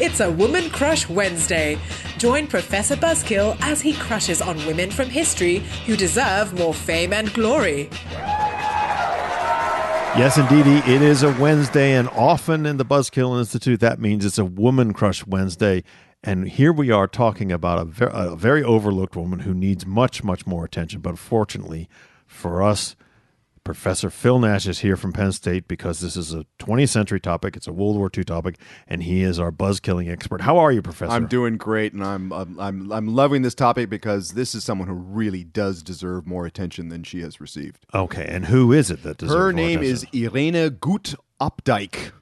It's a Woman Crush Wednesday. Join Professor Buzzkill as he crushes on women from history who deserve more fame and glory. Yes, indeedy, it is a Wednesday, and often in the Buzzkill Institute, that means it's a Woman Crush Wednesday. And here we are talking about a very overlooked woman who needs much, much more attention. But fortunately for us, Professor Phil Nash is here from Penn State because this is a 20th century topic. It's a World War II topic, and he is our buzz-killing expert. How are you, Professor? I'm doing great, and I'm loving this topic because this is someone who really does deserve more attention than she has received. Okay, and who is it that deserves more attention? Her name is Irene Gut Opdyke.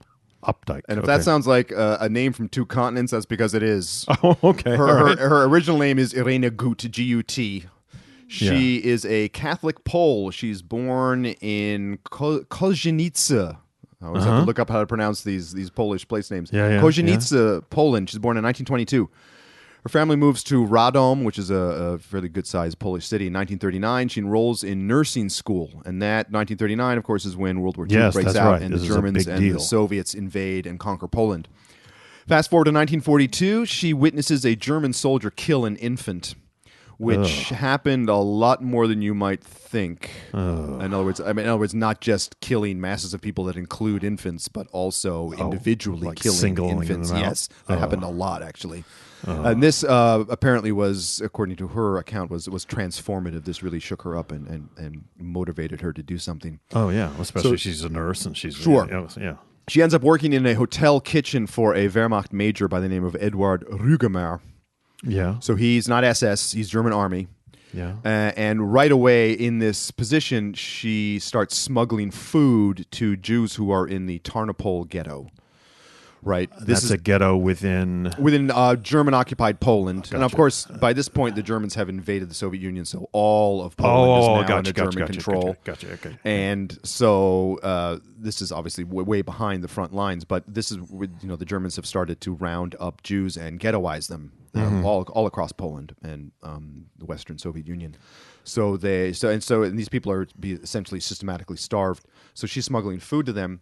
Opdyke. And if that sounds like a name from two continents, that's because it is. Oh, okay. Her original name is Irene Gut, G-U-T. She is a Catholic Pole. She's born in Kozienice. I always have to look up how to pronounce these Polish place names. Kozienice, Poland. She's born in 1922. Her family moves to Radom, which is a fairly good-sized Polish city, in 1939. She enrolls in nursing school. And that 1939, of course, is when World War II breaks out and the Germans and the Soviets invade and conquer Poland. Fast forward to 1942, she witnesses a German soldier kill an infant, which happened a lot more than you might think. In other words, not just killing masses of people that include infants, but also individually like killing infants. Yes, that happened a lot, actually. And this apparently was, according to her account, was transformative. This really shook her up and motivated her to do something. Oh, yeah, especially she's a nurse and she's... Sure. Yeah. She ends up working in a hotel kitchen for a Wehrmacht major by the name of Eduard Rügemer. Yeah. So he's not SS, he's German Army. Yeah. And right away in this position, she starts smuggling food to Jews who are in the Tarnopol ghetto. Right. This is a ghetto within German-occupied Poland. Gotcha. And of course, by this point, the Germans have invaded the Soviet Union, so all of Poland is now under German control. Gotcha. Okay. And so this is obviously way behind the front lines, but this is, the Germans have started to round up Jews and ghettoize them all across Poland and the Western Soviet Union. So these people are essentially systematically starved. So she's smuggling food to them.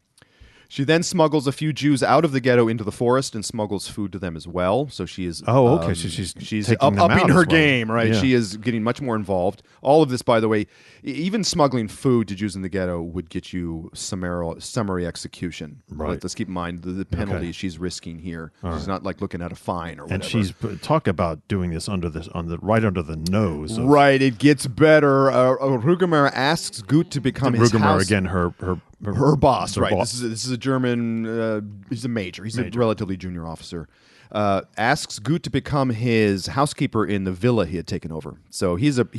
She then smuggles a few Jews out of the ghetto into the forest and smuggles food to them as well. So she is so she's upping her game, right? Yeah. She is getting much more involved. All of this, by the way, even smuggling food to Jews in the ghetto would get you summary execution. Right. Let's keep in mind the penalty she's risking here. She's not like looking at a fine or whatever. And she's talk about doing this right under the nose. Right. It gets better. Rügemer asks Gut to become his house. Again, her boss, right? Boss. This is a German. He's a major. He's a relatively junior officer. Asks Gut to become his housekeeper in the villa he had taken over. So he's enough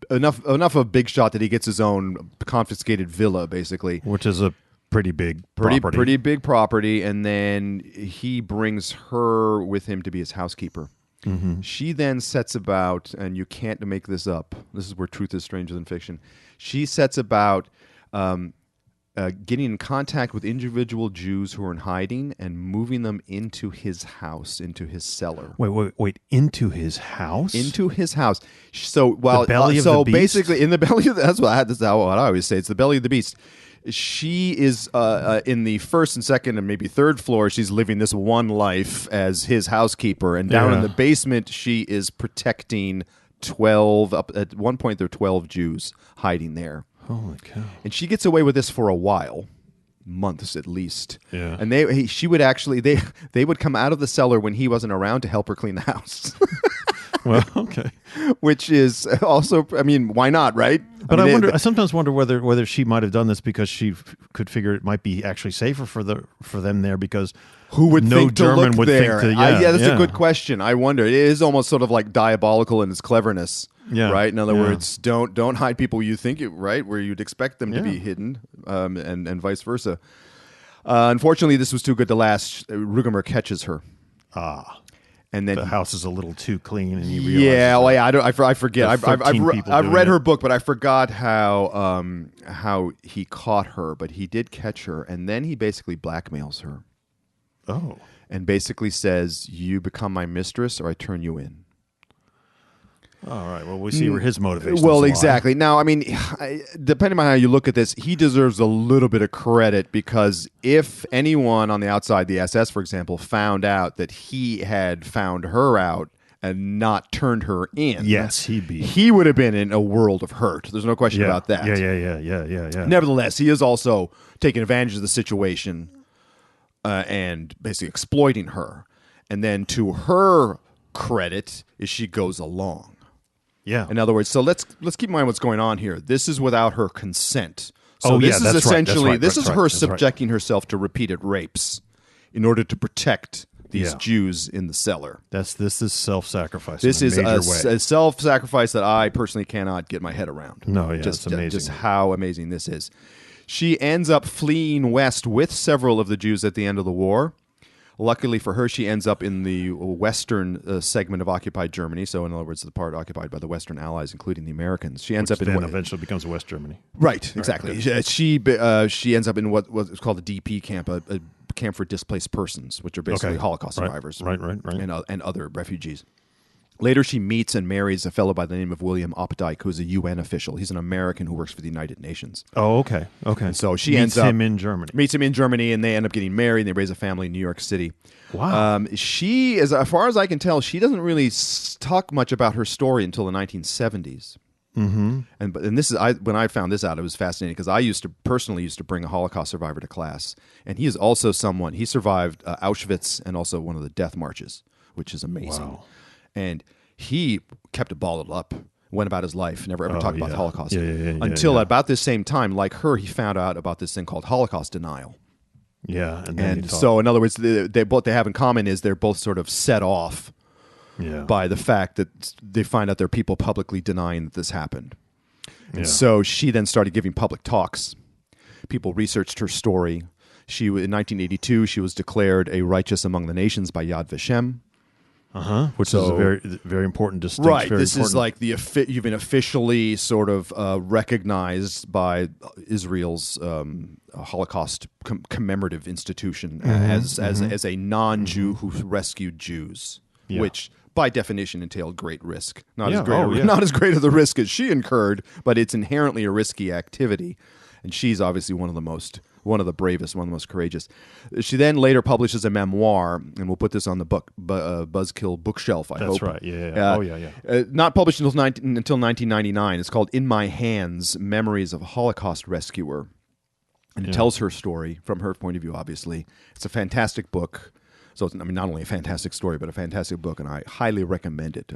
of a big shot that he gets his own confiscated villa, basically, which is a pretty big property. Pretty big property, and then he brings her with him to be his housekeeper. Mm-hmm. She then sets about, and you can't make this up. This is where truth is stranger than fiction. She sets about getting in contact with individual Jews who are in hiding and moving them into his house, into his cellar. Wait! Into his house? Into his house. So the belly of the beast? Basically, in the belly of that's what I always say. It's the belly of the beast. She is in the first and second and maybe third floor. She's living this one life as his housekeeper, and down in the basement, she is protecting 12. At one point, there are 12 Jews hiding there. Holy cow! And she gets away with this for a while, months at least. Yeah. And they would come out of the cellar when he wasn't around to help her clean the house. Well, okay. Which is also, why not, right? But I sometimes wonder whether she might have done this because she could figure it might be actually safer for them there because who would think German to look would there? think to, that's a good question. I wonder. It is almost sort of like diabolical in its cleverness. Yeah. Right. In other words, don't hide people you think where you'd expect them to be hidden, and vice versa. Unfortunately, this was too good to last. Rügemer catches her. And then the house is a little too clean, and you realize. I forget. I've read her book, but I forgot how he caught her. But he did catch her, and then he basically blackmails her. Oh, and basically says, "You become my mistress, or I turn you in." All right. Well, we see where his motivation. Well, exactly. Now, I mean, depending on how you look at this, he deserves a little bit of credit because if anyone on the outside, the SS, for example, found out that he had found her out and not turned her in, yes, he would have been in a world of hurt. There's no question about that. Yeah. Nevertheless, he is also taking advantage of the situation and basically exploiting her. And then to her credit is she goes along. Yeah. In other words, so let's keep in mind what's going on here. This is without her consent. So that's is essentially right. This is her subjecting herself to repeated rapes in order to protect these Jews in the cellar. This is self-sacrifice. This is a a self-sacrifice that I personally cannot get my head around. No, yeah, it's amazing. Just how amazing this is. She ends up fleeing west with several of the Jews at the end of the war. Luckily for her, she ends up in the western segment of occupied Germany. So, in other words, the part occupied by the Western Allies, including the Americans. She ends up in eventually becomes West Germany. Right, exactly. She ends up in what was called a DP camp, a camp for displaced persons, which are basically Holocaust survivors, right, and other refugees. Later, she meets and marries a fellow by the name of William Opdyke, who's a UN official. He's an American who works for the United Nations. Oh, okay. And so she meets him in Germany. Meets him in Germany, and they end up getting married, and they raise a family in New York City. Wow. She, as far as I can tell, she doesn't really talk much about her story until the 1970s. Mm-hmm. And this is when I found this out, it was fascinating because I personally used to bring a Holocaust survivor to class, and he is also someone. He survived Auschwitz and also one of the death marches, which is amazing. Wow. And he kept it bottled up, went about his life, never ever talked about the Holocaust. Until about this same time, like her, he found out about this thing called Holocaust denial. Yeah, and so in other words, what they have in common is they're both sort of set off by the fact that they find out there are people publicly denying that this happened. And so she then started giving public talks. People researched her story. In 1982, she was declared a righteous among the nations by Yad Vashem. Which is a very, very important distinction. Right. This is like you've been officially sort of recognized by Israel's Holocaust commemorative institution as a non-Jew who rescued Jews, which by definition entailed great risk. Not as great of the risk as she incurred, but it's inherently a risky activity. And she's obviously one of the bravest, one of the most courageous. She then later publishes a memoir, and we'll put this on the Buzzkill bookshelf, I hope. That's right, yeah. Not published until 1999. It's called In My Hands, Memories of a Holocaust Rescuer. And it tells her story from her point of view, obviously. It's a fantastic book. So, not only a fantastic story, but a fantastic book, and I highly recommend it.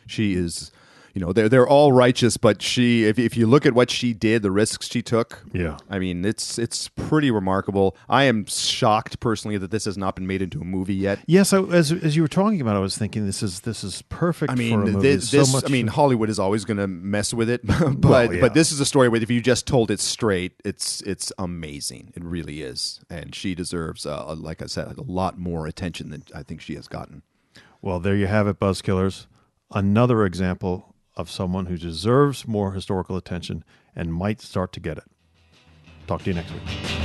She is... they're all righteous, but she, if you look at what she did, the risks she took, I mean, it's pretty remarkable. I am shocked personally that this has not been made into a movie yet. Yes, as you were talking about, I was thinking this is perfect. I mean, for a movie. Hollywood is always going to mess with it, but this is a story where if you just told it straight, it's amazing. It really is, and she deserves, like I said, a lot more attention than I think she has gotten. Well, there you have it, Buzzkillers. Another example of someone who deserves more historical attention and might start to get it. Talk to you next week.